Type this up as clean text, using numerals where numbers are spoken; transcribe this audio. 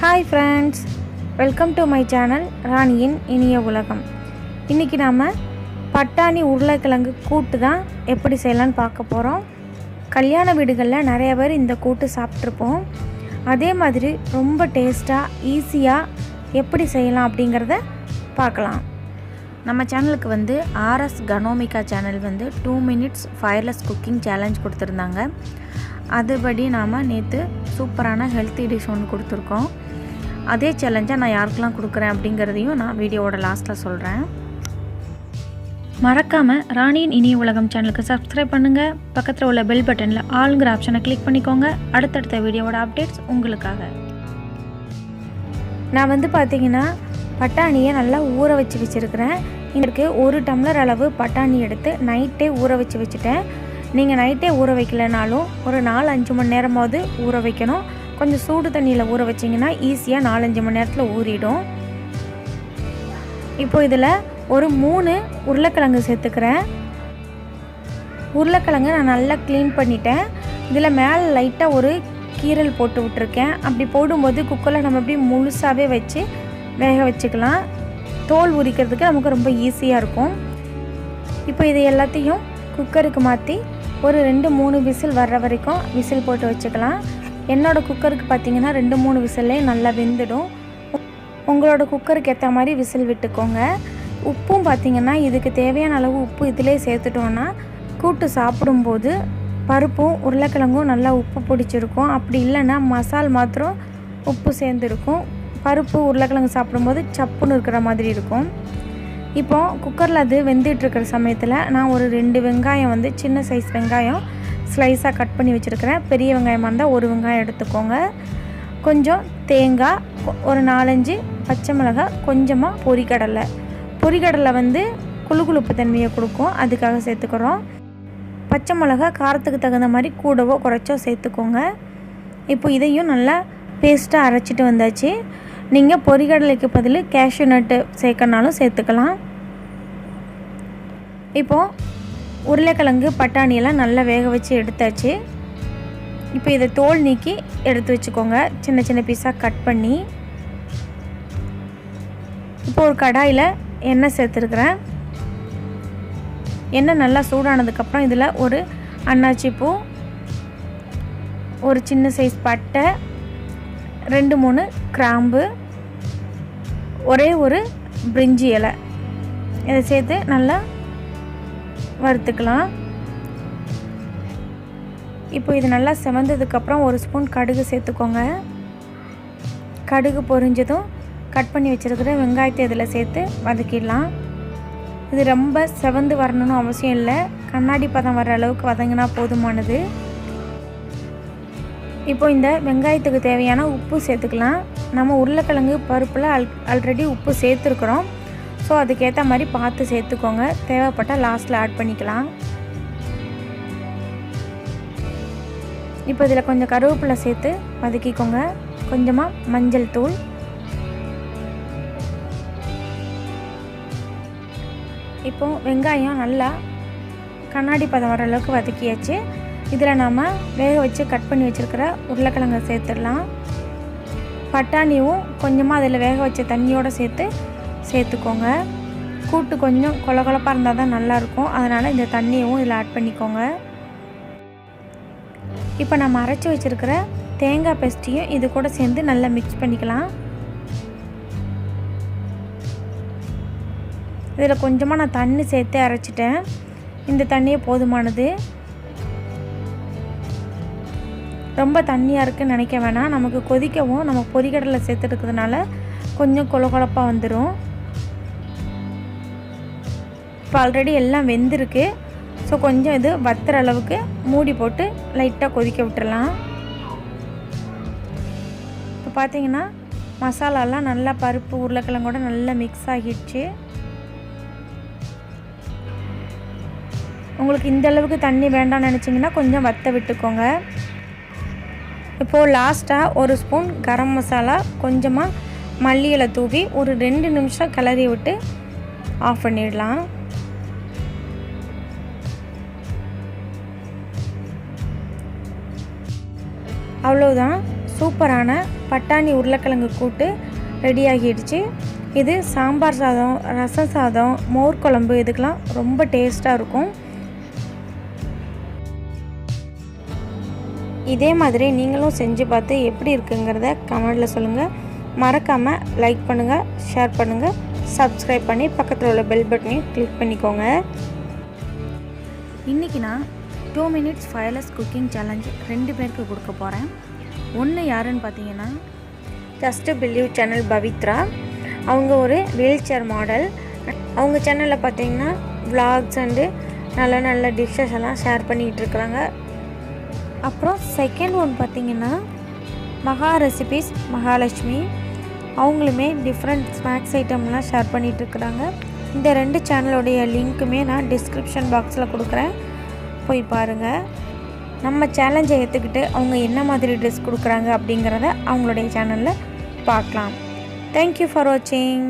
Hi friends, welcome to my channel Rani'in இனிய உலகம். இன்னைக்கு நாம பட்டாணி உருளைக்கிழங்கு கூட்டு தான் எப்படி செய்யலாம்னு பார்க்க போறோம். கல்யாண வீடுகளில் நிறைய பேர் இந்த கூட்டு சாப்பிட்டுருப்போம். அதே மாதிரி ரொம்ப டேஸ்டா ஈஸியா எப்படி செய்யலாம் அப்படிங்கறத பார்க்கலாம். நம்ம சேனலுக்கு வந்து RS கனோமிகா சேனல் வந்து 2 minutes ஃபயர்லெஸ் குக்கிங் சேலஞ்ச் கொடுத்திருந்தாங்க. அதுபடி நாம நேத்து சூப்பரான ஹெல்த்தி டிஷ் ஒன்று கொடுத்துருக்கோம். அதே சேலஞ்சை நான் யாருக்கெல்லாம் கொடுக்குறேன் அப்படிங்கிறதையும் நான் வீடியோவோட லாஸ்ட்டில் சொல்கிறேன். மறக்காமல் ராணியின் இனிய உலகம் சேனலுக்கு சப்ஸ்கிரைப் பண்ணுங்கள். பக்கத்தில் உள்ள பெல் பட்டனில் ஆளுங்கிற ஆப்ஷனை கிளிக் பண்ணிக்கோங்க. அடுத்தடுத்த வீடியோவோட அப்டேட்ஸ் உங்களுக்காக. நான் வந்து பார்த்தீங்கன்னா பட்டாணியை நல்லா ஊற வச்சுருக்கிறேன். இதற்கு 1 டம்ளர் அளவு பட்டாணி எடுத்து நைட்டே ஊற வச்சுட்டேன். நீங்கள் நைட்டே ஊற வைக்கலனாலும் ஒரு 4-5 மணி நேரமாவது ஊற வைக்கணும். கொஞ்சம் சூடு தண்ணியில் ஊற வச்சிங்கன்னா ஈஸியாக 4-5 மணி நேரத்தில் ஊறிடும். இப்போ இதில் ஒரு 3 உருளைக்கிழங்கு சேர்த்துக்கிறேன். உருளைக்கிழங்கு நான் நல்லா க்ளீன் பண்ணிட்டேன். இதில் மேலே லைட்டாக ஒரு கீரல் போட்டு விட்டுருக்கேன். அப்படி போடும்போது குக்கரில் நம்ம அப்படி முழுசாகவே வச்சு வேக வச்சுக்கலாம். தோல் உரிக்கிறதுக்கு நமக்கு ரொம்ப ஈஸியாக இருக்கும். இப்போ இது எல்லாத்தையும் குக்கருக்கு மாற்றி ஒரு 2-3 விசில் வர்ற வரைக்கும் விசில் போட்டு வச்சுக்கலாம். என்னோடய குக்கருக்கு பார்த்திங்கன்னா 2-3 விசில்லே நல்லா வெந்துடும். உங்களோட குக்கருக்கு ஏற்ற மாதிரி விசில் விட்டுக்கோங்க. உப்பும் பார்த்திங்கன்னா இதுக்கு தேவையான அளவு உப்பு இதிலே சேர்த்துட்டோன்னா கூட்டு சாப்பிடும்போது பருப்பும் உருளைக்கிழங்கும் நல்லா உப்பு பிடிச்சிருக்கும். அப்படி இல்லைன்னா மசால் மாத்திரம் உப்பு சேர்ந்துருக்கும். பருப்பு உருளைக்கிழங்கு சாப்பிடும்போது சப்புன்னு இருக்கிற மாதிரி இருக்கும். இப்போது குக்கரில் அது வெந்துட்டுருக்கிற சமயத்தில் நான் ஒரு 2 வெங்காயம் வந்து சின்ன சைஸ் வெங்காயம் ஸ்லைஸாக கட் பண்ணி வச்சுருக்கிறேன். பெரிய வெங்காயமாக இருந்தால் 1 வெங்காயம் எடுத்துக்கோங்க. கொஞ்சம் தேங்காய், ஒரு 4-5 பச்சை மிளகாய், கொஞ்சமாக பொரிக்கடலை வந்து குளுகுளுப்பு தன்மையை கொடுக்கும், அதுக்காக சேர்த்துக்கிறோம். பச்சை மிளகாய் காரத்துக்கு தகுந்த மாதிரி கூடவோ குறைச்சோ சேர்த்துக்கோங்க. இப்போ இதையும் நல்லா பேஸ்ட்டாக அரைச்சிட்டு வந்தாச்சு. நீங்கள் பொரிக்கடலைக்கு பதில் கேஷ்யூ நட்டு சேர்க்கனாலும் சேர்த்துக்கலாம். இப்போது உருளைக்கிழங்கு பட்டாணியெல்லாம் நல்லா வேக வச்சு எடுத்தாச்சு. இப்போ இதை தோல் நீக்கி எடுத்து வச்சுக்கோங்க, சின்ன சின்ன பீஸாக கட் பண்ணி. இப்போ ஒரு கடாயில் எண்ணெய் சேர்த்துருக்குறேன். எண்ணெய் நல்லா சூடானதுக்கப்புறம் இதில் ஒரு அன்னாச்சி பூ, ஒரு சின்ன சைஸ் பட்டை, 2-3 கிராம்பு, ஒரே ஒரு பிரிஞ்சி இலை, இதை சேர்த்து நல்லா வறுத்துக்கலாம். இப்போ இது நல்லா செவந்ததுக்கப்புறம் 1 ஸ்பூன் கடுகு சேர்த்துக்கோங்க. கடுகு பொரிஞ்சதும் கட் பண்ணி வச்சுருக்கிற வெங்காயத்தை இதில் சேர்த்து வதக்கிடலாம். இது ரொம்ப செவந்து வரணும்னு அவசியம் இல்லை, கண்ணாடி பதம் வர அளவுக்கு வதங்கினா போதுமானது. இப்போ இந்த வெங்காயத்துக்கு தேவையான உப்பு சேர்த்துக்கலாம். நம்ம உருளைக்கிழங்கு பருப்பில் ஆல்ரெடி உப்பு சேர்த்துருக்குறோம். ஸோ அதுக்கேற்ற மாதிரி பார்த்து சேர்த்துக்கோங்க. தேவைப்பட்டால் லாஸ்ட்டில் ஆட் பண்ணிக்கலாம். இப்போ இதில் கொஞ்சம் கருவேப்பிலை சேர்த்து வதக்கிக்கோங்க. கொஞ்சமாக மஞ்சள் தூள், இப்போ வெங்காயம் நல்லா கண்ணாடி பதம் வர அளவுக்கு வதக்கியாச்சு. இதில் நாம் வேக வச்சு கட் பண்ணி வச்சுருக்கிற உருளைக்கிழங்கை சேர்த்துடலாம். பட்டாணியும் கொஞ்சமாக அதில் வேக வச்ச தண்ணியோடு சேர்த்துக்கோங்க. கூட்டு கொஞ்சம் கொலகொலப்பாக இருந்தால் தான் நல்லாயிருக்கும், அதனால் இந்த தண்ணியும் இதில் ஆட் பண்ணிக்கோங்க. இப்போ நம்ம அரைச்சி வச்சுருக்கிற தேங்காய் பேஸ்ட்டையும் இது கூட சேர்ந்து நல்லா மிக்ஸ் பண்ணிக்கலாம். இதில் கொஞ்சமாக நான் தண்ணி சேர்த்து அரைச்சிட்டேன். இந்த தண்ணியே போதுமானது. ரொம்ப தண்ணியாக இருக்குதுன்னு நினைக்க வேணாம். நமக்கு கொதிக்கவும் நம்ம பொரிக்கடலை சேர்த்துருக்கிறதுனால கொஞ்சம் கொலகொலப்பாக வந்துடும். இப்போ ஆல்ரெடி எல்லாம் வெந்திருக்கு. ஸோ கொஞ்சம் இது வத்துற அளவுக்கு மூடி போட்டு லைட்டாக கொதிக்க விட்டுறலாம். இப்போ பார்த்தீங்கன்னா மசாலாலாம் நல்லா பருப்பு உருளைக்கிழங்கோட நல்லா மிக்ஸ் ஆகிடுச்சு. உங்களுக்கு இந்த அளவுக்கு தண்ணி வேண்டாம்னு நினச்சிங்கன்னா கொஞ்சம் வத்த விட்டுக்கோங்க. இப்போது லாஸ்ட்டாக 1 ஸ்பூன் கரம் மசாலா, கொஞ்சமாக மல்லி இலை தூவி ஒரு 2 நிமிஷம் கிளறி விட்டு ஆஃப் பண்ணிடலாம். அவ்வளோதான், சூப்பரான பட்டாணி உருளைக்கிழங்கு கூட்டு ரெடி ஆகிடுச்சு. இது சாம்பார் சாதம், ரசம் சாதம், மோர் குழம்பு இதுக்கெலாம் ரொம்ப டேஸ்ட்டாக இருக்கும். இதே மாதிரி நீங்களும் செஞ்சு பார்த்து எப்படி இருக்குங்கிறத கமெண்டில் சொல்லுங்கள். மறக்காமல் லைக் பண்ணுங்கள், ஷேர் பண்ணுங்கள், சப்ஸ்கிரைப் பண்ணி பக்கத்தில் உள்ள பெல் பட்டனையும் கிளிக் பண்ணிக்கோங்க. இன்றைக்கி நான் 2 minutes ஃபயர்லெஸ் குக்கிங் சேலஞ்ச் 2 பேருக்கு கொடுக்க போகிறேன். ஒன்று யாருன்னு பார்த்தீங்கன்னா ஜஸ்ட் பிலீவ் சேனல் பவித்ரா. அவங்க ஒரு வீல் சேர் மாடல். அவங்க சேனலில் பார்த்தீங்கன்னா விளாக்ஸ் அண்டு நல்ல நல்ல டிஷ்ஷஸ் எல்லாம் ஷேர் பண்ணிகிட்டு இருக்கிறாங்க. அப்புறம் செகண்ட் ஒன் பார்த்திங்கன்னா மகா ரெசிபீஸ் மகாலட்சுமி. அவங்களுமே டிஃப்ரெண்ட் ஸ்நாக்ஸ் ஐட்டம்லாம் ஷேர் பண்ணிகிட்ருக்குறாங்க. இந்த 2 சேனலோடைய லிங்க்குமே நான் டிஸ்கிரிப்ஷன் பாக்ஸில் கொடுக்குறேன், போய் பாருங்கள். நம்ம சேலஞ்சை ஏற்றுக்கிட்டு அவங்க என்ன மாதிரி ட்ரெஸ் கொடுக்குறாங்க அப்படிங்கிறத அவங்களுடைய சேனலில் பார்க்கலாம். தேங்க்யூ ஃபார் வாட்சிங்.